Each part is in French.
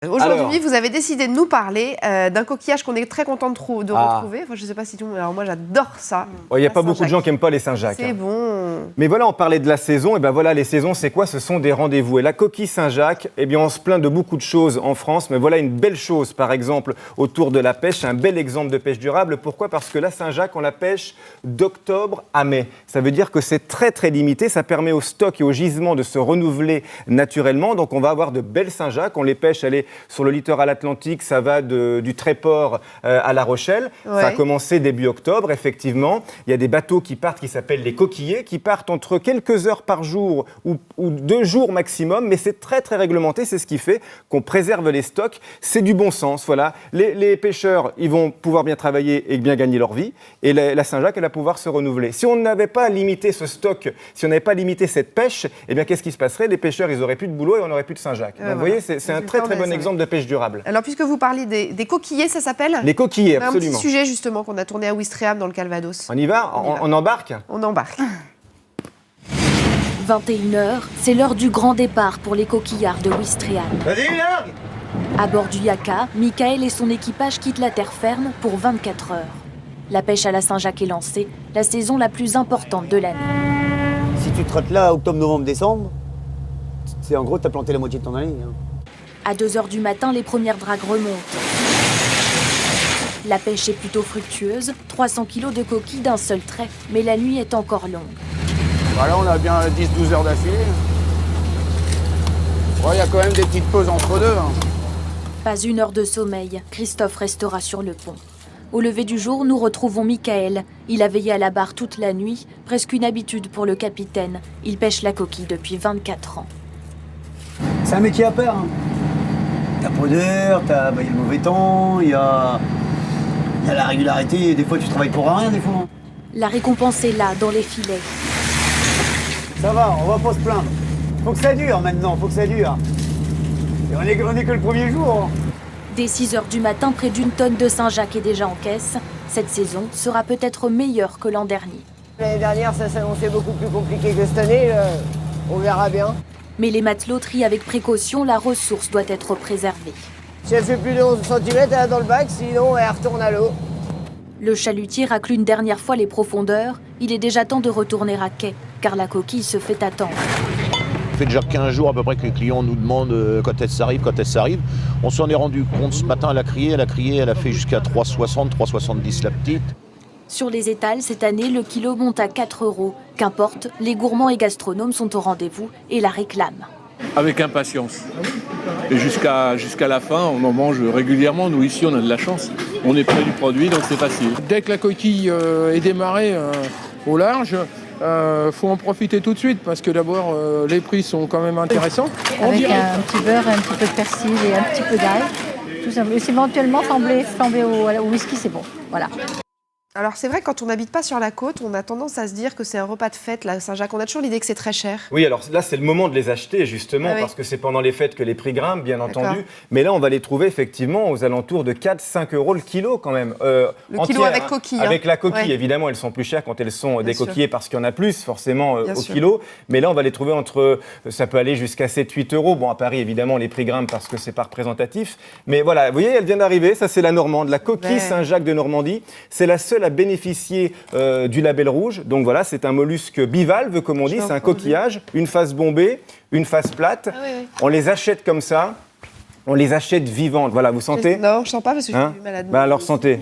Aujourd'hui, vous avez décidé de nous parler d'un coquillage qu'on est très content de retrouver. Enfin, je ne sais pas si tout le monde... Alors moi, j'adore ça. Il n'y a pas beaucoup de gens qui n'aiment pas les Saint-Jacques. C'est bon. Mais voilà, on parlait de la saison. Et ben voilà, les saisons, c'est quoi? Ce sont des rendez-vous. Et la coquille Saint-Jacques, eh bien, on se plaint de beaucoup de choses en France. Mais voilà une belle chose, par exemple, autour de la pêche. Un bel exemple de pêche durable. Pourquoi? Parce que la Saint-Jacques, on la pêche d'octobre à mai. Ça veut dire que c'est très, très limité. Ça permet au stock et au gisement de se renouveler naturellement. Donc, on va avoir de belles Saint-Jacques. On les pêche, sur le littoral atlantique, ça va du Tréport à La Rochelle. Ouais. Ça a commencé début octobre, effectivement. Il y a des bateaux qui partent, qui s'appellent les coquillers, qui partent entre quelques heures par jour ou 2 jours maximum, mais c'est très, très réglementé. C'est ce qui fait qu'on préserve les stocks. C'est du bon sens, voilà. Les pêcheurs, ils vont pouvoir bien travailler et bien gagner leur vie. Et la Saint-Jacques, elle va pouvoir se renouveler. Si on n'avait pas limité ce stock, si on n'avait pas limité cette pêche, eh bien, qu'est-ce qui se passerait? Les pêcheurs, ils n'auraient plus de boulot et on n'aurait plus de Saint-Jacques. Donc, vous voyez, c'est un très, très bon exemple de pêche durable. Alors, puisque vous parlez des coquillers, ça s'appelle? Les coquillers, absolument. Un petit sujet, justement, qu'on a tourné à Ouistreham, dans le Calvados. On y va? On embarque? On embarque. 21h, c'est l'heure du grand départ pour les coquillards de Ouistreham. Vas-y, largue! À bord du Yaka, Michael et son équipage quittent la terre ferme pour 24 heures. La pêche à la Saint-Jacques est lancée, la saison la plus importante de l'année. Si tu trottes là, octobre, novembre, décembre, c'est en gros, t'as planté la moitié de ton année. Hein. À 2h du matin, les premières dragues remontent. La pêche est plutôt fructueuse, 300 kg de coquilles d'un seul trait, mais la nuit est encore longue. Voilà, on a bien 10-12 heures d'affilée. Il y a quand même des petites pauses entre deux. Hein. Pas une heure de sommeil, Christophe restera sur le pont. Au lever du jour, nous retrouvons Michael. Il a veillé à la barre toute la nuit, presque une habitude pour le capitaine. Il pêche la coquille depuis 24 ans. C'est un métier à part. Hein. T'as pas d'heure, y a le mauvais temps, il y a la régularité. Des fois, tu travailles pour rien, des fois. La récompense est là, dans les filets. Ça va, on va pas se plaindre. Faut que ça dure maintenant, faut que ça dure. Et on est que le premier jour. Dès 6h du matin, près d'une tonne de Saint-Jacques est déjà en caisse. Cette saison sera peut-être meilleure que l'an dernier. L'année dernière, ça s'annonçait beaucoup plus compliqué que cette année. On verra bien. Mais les matelots trient avec précaution, la ressource doit être préservée. Si elle fait plus de 11 cm, elle est dans le bac, sinon elle retourne à l'eau. Le chalutier racle une dernière fois les profondeurs. Il est déjà temps de retourner à quai, car la coquille se fait attendre. Ça fait déjà 15 jours à peu près que les clients nous demandent quand est-ce que ça arrive. On s'en est rendu compte ce matin, elle a crié, elle a fait jusqu'à 3,60, 3,70 la petite. Sur les étals, cette année, le kilo monte à 4 €. Qu'importe, les gourmands et gastronomes sont au rendez-vous et la réclament. Avec impatience. Et jusqu'à la fin, on en mange régulièrement. Nous, ici, on a de la chance. On est près du produit, donc c'est facile. Dès que la coquille est démarrée au large, faut en profiter tout de suite parce que d'abord, les prix sont quand même intéressants. Avec un petit beurre, un petit peu de persil et un petit peu d'ail. Tout simplement. Et éventuellement, flamber au whisky, c'est bon. Voilà. Alors c'est vrai que quand on n'habite pas sur la côte, on a tendance à se dire que c'est un repas de fête, la Saint-Jacques. On a toujours l'idée que c'est très cher. Oui, alors là c'est le moment de les acheter justement, parce que c'est pendant les fêtes que les prix grimpent, bien entendu. Mais là on va les trouver effectivement aux alentours de 4-5 € le kilo quand même. Le kilo avec coquille. Avec la coquille, évidemment, elles sont plus chères quand elles sont des coquillers parce qu'il y en a plus forcément au kilo. Mais là on va les trouver ça peut aller jusqu'à 7-8 €. Bon, à Paris évidemment les prix grimpent parce que c'est pas représentatif. Mais voilà, vous voyez, elle vient d'arriver, ça c'est la Normande, la coquille Saint-Jacques de Normandie. C'est la seule à bénéficier du label rouge. Donc voilà, c'est un mollusque bivalve, comme on dit, c'est un coquillage, une face bombée, une face plate. On les achète comme ça, on les achète vivantes. Voilà, vous sentez? Non, je sens pas parce que je suis malade. Alors sentez.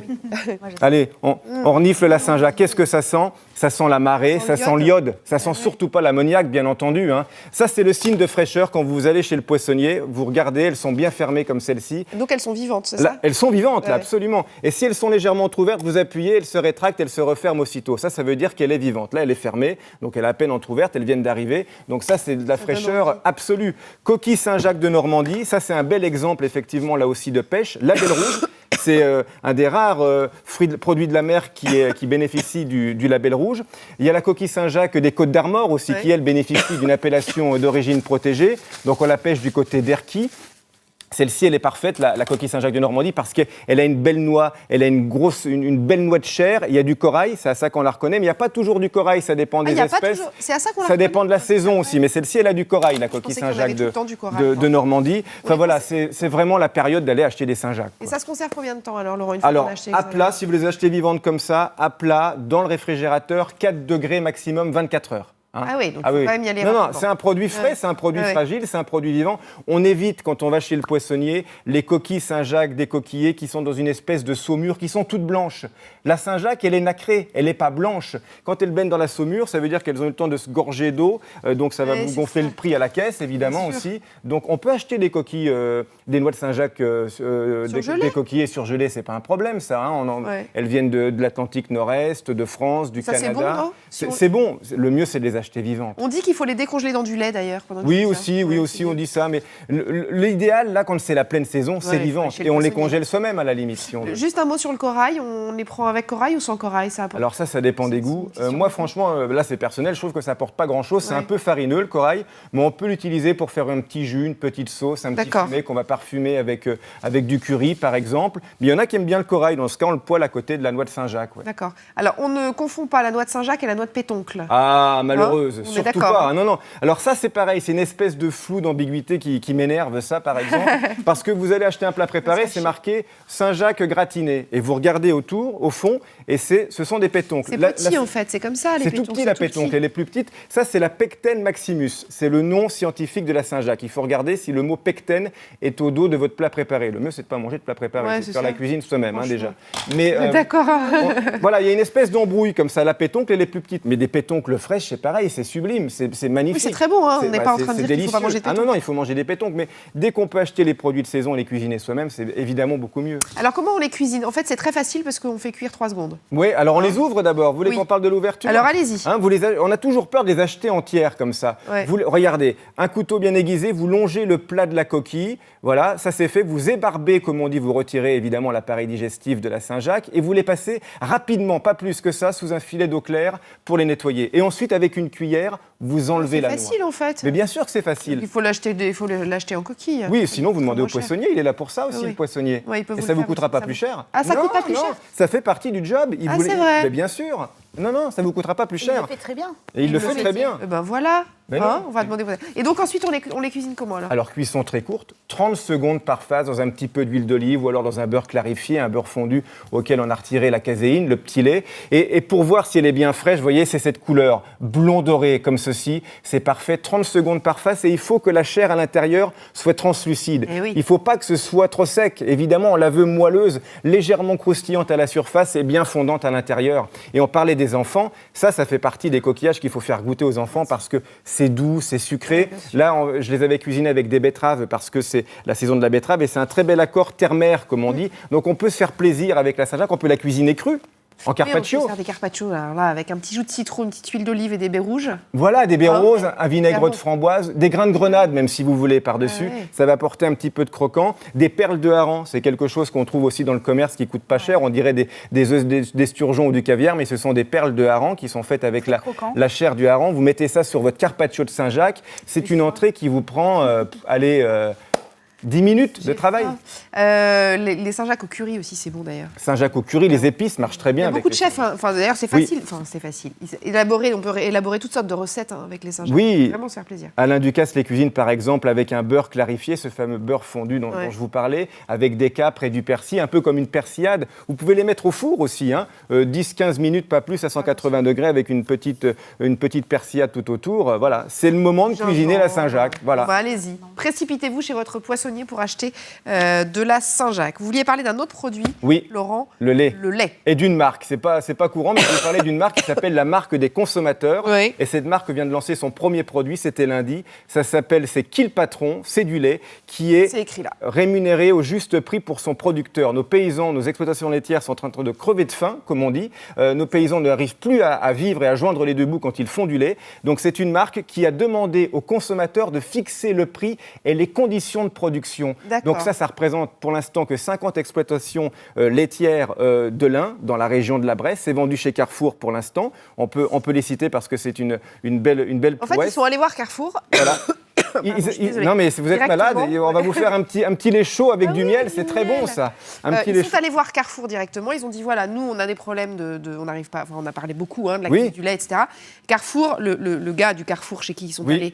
Allez, on renifle la Saint-Jacques. Qu'est-ce que ça sent? Ça sent la marée, ça sent l'iode, ça sent surtout pas l'ammoniac, bien entendu. Ça, c'est le signe de fraîcheur. Quand vous allez chez le poissonnier, vous regardez, elles sont bien fermées comme celle-ci. Donc elles sont vivantes, c'est ça? Elles sont vivantes, là, absolument. Et si elles sont légèrement entrouvertes, vous appuyez, elles se rétractent, elles se referment aussitôt. Ça veut dire qu'elle est vivante. Là, elle est fermée, donc elle est à peine entrouverte, elles viennent d'arriver. Donc ça, c'est de la fraîcheur absolue. Coquille Saint-Jacques de Normandie, ça, c'est un bel exemple, effectivement, là aussi, de pêche. Label rouge. C'est un des rares produits de la mer qui bénéficie du label rouge. Il y a la coquille Saint-Jacques des Côtes d'Armor aussi, qui, elle, bénéficie d'une appellation d'origine protégée. Donc, on la pêche du côté d'Erquy. Celle-ci, elle est parfaite, la coquille Saint-Jacques de Normandie, parce qu'elle a une belle noix, elle a une belle noix de chair. Il y a du corail, c'est à ça qu'on la reconnaît, mais il n'y a pas toujours du corail, ça dépend des espèces. C'est à ça qu'on la Ça reconnaît. dépend de la saison aussi, mais celle-ci, elle a du corail, la coquille pensais qu'on avait Saint-Jacques tout le temps du corail, de Normandie. Enfin voilà, c'est vraiment la période d'aller acheter des Saint-Jacques. Et ça se conserve combien de temps alors, Laurent, une fois Alors, qu'on a acheté à ça plat, si vous les achetez vivantes comme ça, à plat, dans le réfrigérateur, 4 degrés maximum, 24 heures. Hein. Ah oui, donc il faut quand même y aller Non, rapidement. c'est un produit frais, Ouais. c'est un produit Ouais. fragile, c'est un produit vivant. On évite, quand on va chez le poissonnier, les coquilles Saint-Jacques décoquillées qui sont dans une espèce de saumure, qui sont toutes blanches. La Saint-Jacques, elle est nacrée, elle n'est pas blanche. Quand elles baignent dans la saumure, ça veut dire qu'elles ont eu le temps de se gorger d'eau, donc ça va Ouais, vous c'est gonfler ça. le prix à la caisse, évidemment Bien sûr. aussi. Donc on peut acheter des coquilles, des noix de Saint-Jacques Surgelées. décoquillées, surgelées, c'est pas un problème ça. Hein. Ouais. Elles viennent de l'Atlantique Nord-Est, de France, du Ça, c'est Canada. bon, non C'est bon. Le mieux, c'est de les acheter vivantes. On dit qu'il faut les décongeler dans du lait d'ailleurs. pendant Oui qu'ils aussi, servent. oui Ouais, aussi, c'est on bien. dit ça, mais l'idéal, là, quand c'est la pleine saison, c'est Ouais, vivant. chez le Et on les poissonnier. congèle soi-même, à la limite, si on veut. Juste un mot sur le corail. On les prend avec corail ou sans corail, ça apporte. Alors ça dépend des C'est goûts. une question. Moi, franchement, là, c'est personnel, je trouve que ça apporte pas grand-chose. C'est Ouais. un peu farineux, le corail, mais on peut l'utiliser pour faire un petit jus, une petite sauce, un petit D'accord. fumet qu'on va parfumer avec du curry, par exemple. Mais il y en a qui aiment bien le corail. Dans ce cas, on le poêle à côté de la noix de Saint-Jacques. Ouais. D'accord. Alors, on ne confond pas la noix de Saint-Jacques et la noix de pétoncle. Ah, malheureuse, Hein, on est surtout d'accord, pas. hein. Non, non. Alors ça, c'est pareil, c'est une espèce de flou d'ambiguïté qui m'énerve, ça, par exemple. Parce que vous allez acheter un plat préparé, c'est marqué Saint-Jacques gratiné. Et vous regardez autour, au fond, et ce sont des pétoncles. C'est petit en fait, c'est comme ça les C'est pétoncles. tout petit la tout pétoncle, petit. elle est plus petite. Ça, c'est la Pecten maximus. C'est le nom scientifique de la Saint-Jacques. Il faut regarder si le mot Pecten est au dos de votre plat préparé. Le mieux, c'est de pas manger de plat préparé, Ouais, c'est de c'est faire ça. la cuisine soi-même, hein, déjà. Franchement. Mais D'accord. voilà, il y a une espèce d'embrouille comme ça. La pétoncle, elle est plus petite. Mais des pétoncles fraîches, c'est pareil, c'est sublime, c'est magnifique. Oui, c'est très bon, hein. C'est- On n'est bah, pas en c'est- train de c'est dire qu'il ne faut pas délicieux. manger de Ah non, pétoncles. non, il faut manger des pétoncles. Mais dès qu'on peut acheter les produits de saison et les cuisiner soi-même, c'est évidemment beaucoup mieux. Alors, comment on les cuisine? En fait, c'est très facile parce qu'on fait cuire 3 secondes. Oui, alors on les ouvre d'abord. Vous voulez Oui. qu'on parle de l'ouverture? Alors, allez-y. Hein, on a toujours peur de les acheter entières comme ça. Ouais. Regardez, un couteau bien aiguisé, vous longez le plat de la coquille. Voilà, ça c'est fait. Vous ébarbez, comme on dit, vous retirez évidemment l'appareil digestif de la Saint-Jacques et vous les passez rapidement, pas plus que ça, sous un filet d'eau claire pour les nettoyer. Et ensuite, avec une cuillère, vous enlevez C'est la noix. facile en fait. Mais bien sûr que c'est facile. Il faut l'acheter en coquille. Oui, sinon vous demandez au moins cher. poissonnier, il est là pour ça aussi, Oui. le poissonnier. Ouais, il peut Et vous ça le vous faire coûtera aussi, pas ça plus vous- cher. Ah, ça Non, coûte pas plus non, cher ça fait partie du job. Ah, c'est vrai. Mais bien sûr. Non, ça vous coûtera pas plus Il le cher. fait très bien. Et il le fait le très fait. bien. Eh ben voilà. Mais Hein, non. on va demander. Et donc ensuite, on les cuisine comment alors? Alors, cuisson très courte, 30 secondes par phase dans un petit peu d'huile d'olive ou alors dans un beurre clarifié, un beurre fondu auquel on a retiré la caséine, le petit lait. Et pour voir si elle est bien fraîche, vous voyez, c'est cette couleur blond doré comme ceci. C'est parfait, 30 secondes par phase et il faut que la chair à l'intérieur soit translucide. Eh oui. Il ne faut pas que ce soit trop sec. Évidemment, on la veut moelleuse, légèrement croustillante à la surface et bien fondante à l'intérieur. Et on parlait des enfants, ça fait partie des coquillages qu'il faut faire goûter aux enfants parce que c'est doux, c'est sucré. Là, je les avais cuisinés avec des betteraves parce que c'est la saison de la betterave et c'est un très bel accord terre-mer, comme on dit. Donc on peut se faire plaisir avec la Saint-Jacques, on peut la cuisiner crue. En Oui, on carpaccio. peut faire des carpaccio alors là, avec un petit jus de citron, une petite huile d'olive et des baies rouges. Voilà, des baies Ah, roses, un vinaigre clairement. de framboise, des grains de grenade, même si vous voulez, par-dessus. Ah ouais. Ça va apporter un petit peu de croquant. Des perles de hareng, c'est quelque chose qu'on trouve aussi dans le commerce qui coûte pas cher. On dirait des sturgeons ou du caviar, mais ce sont des perles de hareng qui sont faites avec croquant. la chair du hareng. Vous mettez ça sur votre carpaccio de Saint-Jacques. C'est une entrée qui vous prend, 10 minutes de travail. Les Saint-Jacques au curry aussi, c'est bon d'ailleurs. Saint-Jacques au curry, les épices marchent très Il y bien. a avec beaucoup de les chefs. Hein. Enfin, d'ailleurs, c'est Oui. facile. Enfin, c'est facile. On peut élaborer toutes sortes de recettes hein, avec les Saint-Jacques. Oui. Vraiment se faire plaisir. Alain Ducasse les cuisine par exemple avec un beurre clarifié, ce fameux beurre fondu dont je vous parlais, avec des capres et du persil, un peu comme une persillade. Vous pouvez les mettre au four aussi, 10-15 minutes, pas plus, à 180 degrés avec une petite persillade tout autour. Voilà, c'est le moment de cuisiner la Saint-Jacques. Voilà. Bah, allez-y. Précipitez-vous chez votre poissonnier pour acheter de la Saint-Jacques. Vous vouliez parler d'un autre produit, Oui, Laurent, le lait. le lait. Et d'une marque, c'est pas courant, mais je vais parler d'une marque qui s'appelle la marque des consommateurs. Oui. Et cette marque vient de lancer son premier produit, c'était lundi. C'est Kill Patron, c'est du lait qui est C'est écrit là. rémunéré au juste prix pour son producteur. Nos paysans, nos exploitations laitières sont en train de crever de faim, comme on dit. Nos paysans n'arrivent plus à vivre et à joindre les deux bouts quand ils font du lait. Donc c'est une marque qui a demandé aux consommateurs de fixer le prix et les conditions de production. D'accord. Donc ça représente pour l'instant que 50 exploitations laitières de l'Ain, dans la région de la Bresse. C'est vendu chez Carrefour pour l'instant. On peut les citer parce que c'est une belle En fait, prouesse. ils sont allés voir Carrefour. Voilà. désolée. Non mais vous êtes malade, et on va vous faire un petit lait chaud avec du miel, c'est très bon ça. Ils sont allés voir Carrefour directement, ils ont dit voilà, nous on a des problèmes on n'arrive pas, on a parlé beaucoup de la crise du lait, etc. Carrefour, le gars du Carrefour chez qui ils sont allés,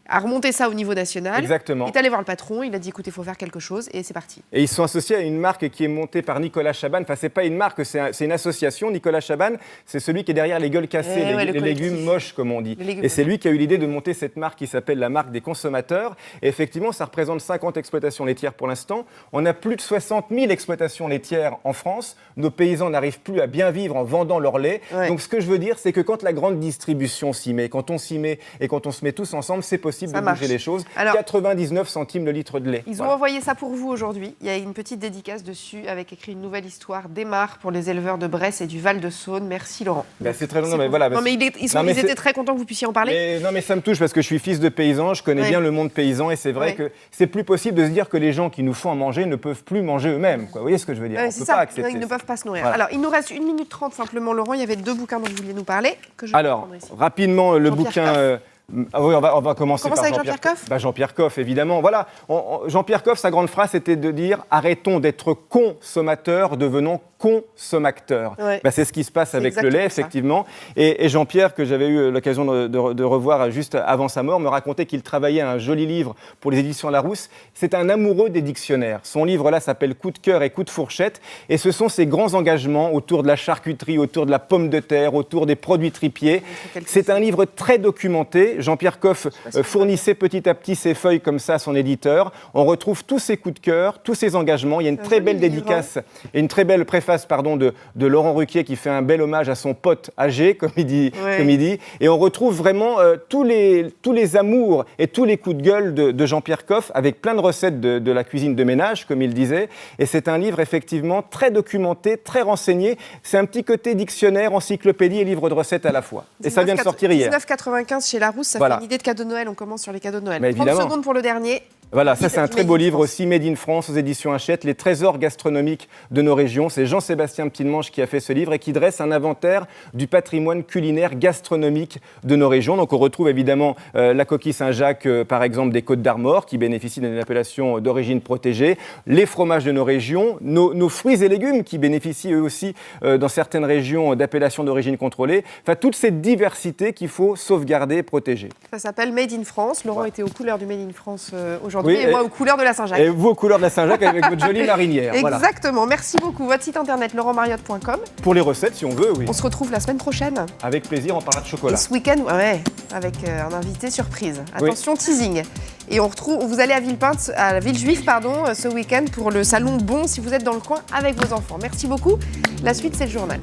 a remonté ça au niveau national. Exactement. Il est allé voir le patron, il a dit écoutez, il faut faire quelque chose et c'est parti. Et ils sont associés à une marque qui est montée par Nicolas Chaban. Enfin, c'est pas une marque, c'est une association. Nicolas Chaban, c'est celui qui est derrière les gueules cassées, les légumes moches, comme on dit. Et c'est lui qui a eu l'idée de monter cette marque qui s'appelle la marque des consommateurs. Et effectivement, ça représente 50 exploitations laitières pour l'instant. On a plus de 60 000 exploitations laitières en France. Nos paysans n'arrivent plus à bien vivre en vendant leur lait. Ouais. Donc, ce que je veux dire, c'est que quand la grande distribution s'y met, quand on s'y met et quand on se met tous ensemble, c'est possible de bouger les choses. Alors, 99 centimes le litre de lait. Ils ont envoyé ça pour vous aujourd'hui. Il y a une petite dédicace dessus avec écrit une nouvelle histoire démarre pour les éleveurs de Bresse et du Val-de-Saône. Merci Laurent. C'est très long, mais voilà. Non, mais ils étaient très contents que vous puissiez en parler. Non, mais ça me touche parce que je suis fils de paysan, je connais bien le monde paysan et c'est vrai que c'est plus possible de se dire que les gens qui nous font à manger ne peuvent plus manger eux-mêmes. Vous voyez ce que je veux dire? On peut pas accepter. Ils ne peuvent pas se nourrir. Voilà. Alors, il nous reste 1 minute 30 simplement, Laurent. Il y avait 2 bouquins dont vous vouliez nous parler. Alors, rapidement, le bouquin... oui, on va commencer par Jean-Pierre Coff. Jean-Pierre Coff, évidemment. Voilà, Jean-Pierre Coff, sa grande phrase, c'était de dire « Arrêtons d'être consommateurs, devenons consommateurs ». C'est ce qui se passe avec le lait, effectivement. Et Jean-Pierre, que j'avais eu l'occasion de revoir juste avant sa mort, me racontait qu'il travaillait à un joli livre pour les éditions Larousse. C'est un amoureux des dictionnaires. Son livre-là s'appelle « Coup de cœur et coup de fourchette ». Et ce sont ses grands engagements autour de la charcuterie, autour de la pomme de terre, autour des produits tripiers. C'est un livre très documenté. Jean-Pierre Coff fournissait petit à petit ses feuilles comme ça à son éditeur. On retrouve tous ses coups de cœur, tous ses engagements. Il y a une très belle dédicace et une très belle préface de Laurent Ruquier qui fait un bel hommage à son pote âgé, comme il dit. Et on retrouve vraiment tous les amours et tous les coups de gueule de Jean-Pierre Coff avec plein de recettes de la cuisine de ménage, comme il disait. Et c'est un livre effectivement très documenté, très renseigné. C'est un petit côté dictionnaire, encyclopédie et livre de recettes à la fois. Et ça vient de sortir hier. 19,95 chez Larousse. Ça fait une idée de cadeau de Noël, on commence sur les cadeaux de Noël. 30 secondes pour le dernier. Voilà, ça c'est un très beau livre aussi, Made in France, aux éditions Hachette, les trésors gastronomiques de nos régions. C'est Jean-Sébastien Petitmanche qui a fait ce livre et qui dresse un inventaire du patrimoine culinaire gastronomique de nos régions. Donc on retrouve évidemment la coquille Saint-Jacques, par exemple, des Côtes-d'Armor, qui bénéficient d'une appellation d'origine protégée, les fromages de nos régions, nos fruits et légumes qui bénéficient eux aussi dans certaines régions d'appellations d'origine contrôlée. Enfin, toute cette diversité qu'il faut sauvegarder et protéger. Ça s'appelle Made in France. Laurent était aux couleurs du Made in France aujourd'hui. Et moi aux couleurs de la Saint-Jacques. Et vous aux couleurs de la Saint-Jacques avec votre jolie marinière. Exactement, merci beaucoup. Votre site internet laurentmariotte.com. Pour les recettes si on veut, oui. On se retrouve la semaine prochaine. Avec plaisir, on parlera de chocolat. Et ce week-end, avec un invité surprise. Attention, teasing. Et vous allez à Villepinte, à Villejuif, ce week-end pour le salon Bon si vous êtes dans le coin avec vos enfants. Merci beaucoup. La suite, c'est le journal.